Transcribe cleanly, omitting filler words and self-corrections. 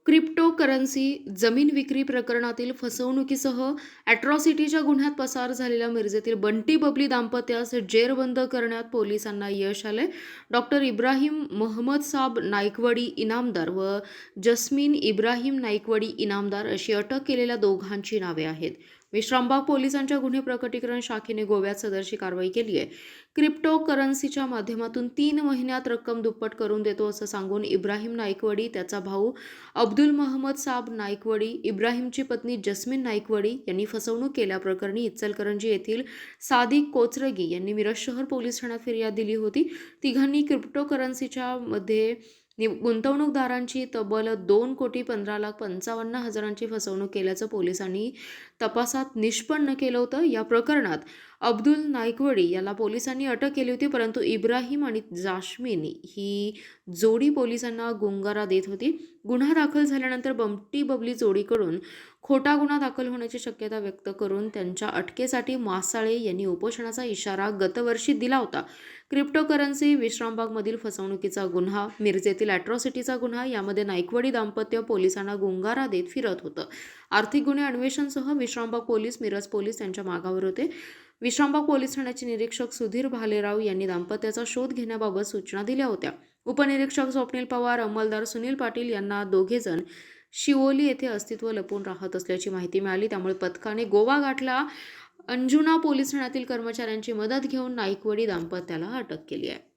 Cryptocurrency जमीन विक्री प्रकरणातील फसवणुकीसह अॅट्रॉसिटीच्या गुन्ह्यात पसार झालेल्या मिरजेतील बंटी बबली दाम्पत्यास जेरबंद करण्यात पोलिसांना यश आले. डॉक्टर इब्राहिम महमद साब नाईकवडी इनामदार व जस्मीन इब्राहिम नाईकवडी इनामदार अशी अटक केलेल्या दोघांची नावे आहेत. विश्रामबाग पोलिसांच्या गुन्हे प्रकटीकरण शाखेने गोव्यात सदरची कारवाई केली आहे. क्रिप्टोकरन्सीच्या माध्यमातून 3 महिन्यात रक्कम दुप्पट करून देतो असं सांगून इब्राहिम नाईकवडी, त्याचा भाऊ अब्दुल महमद साब नाईकवडी, इब्राहिमची पत्नी जस्मीन नाईकवडी यांनी फसवणूक केल्याप्रकरणी इचलकरंजी येथील सादिक कोचरगी यांनी मिरज शहर पोलीस ठाण्यात फिर्याद दिली होती. तिघांनी क्रिप्टोकरन्सीच्या मध्ये गुंतवणूकदारांची तब्बल 2,15,55,000ची फसवणूक केल्याचं पोलिसांनी तपासात निष्पन्न केलं होतं. या प्रकरणात अब्दुल नाईकवडी याला पोलिसांनी अटक केली होती, परंतु इब्राहिम आणि जास्मिन ही जोडी पोलिसांना गुंगारा देत होती. गुन्हा दाखल झाल्यानंतर बंटी बबली जोडीकडून खोटा गुन्हा दाखल होण्याची शक्यता व्यक्त करून त्यांच्या अटकेसाठी मासाळे यांनी उपोषणाचा इशारा गतवर्षी दिला होता. क्रिप्टोकरन्सी, विश्रामबागमधील फसवणुकीचा गुन्हा, मिरजेतील अॅट्रॉसिटीचा गुन्हा यामध्ये नाईकवडी दाम्पत्य पोलिसांना गुंगारा देत फिरत होतं. आर्थिक गुन्हे अन्वेषणसह विश्रामबाग पोलीस, मिरज पोलीस यांच्या मागावर होते. विश्रामबाग पोलीस ठाण्याचे निरीक्षक सुधीर भालेराव यांनी दाम्पत्याचा शोध घेण्याबाबत सूचना दिल्या होत्या. उपनिरीक्षक स्वप्नील पवार, अंमलदार सुनील पाटील यांना दोघेजण शिवोली येथे अस्तित्व लपून राहत असल्याची माहिती मिळाली. त्यामुळे पथकाने गोवा गाठला. अंजुना पोलीस ठाण्यातील कर्मचाऱ्यांची मदत घेऊन नाईकवडी दाम्पत्याला अटक केली आहे.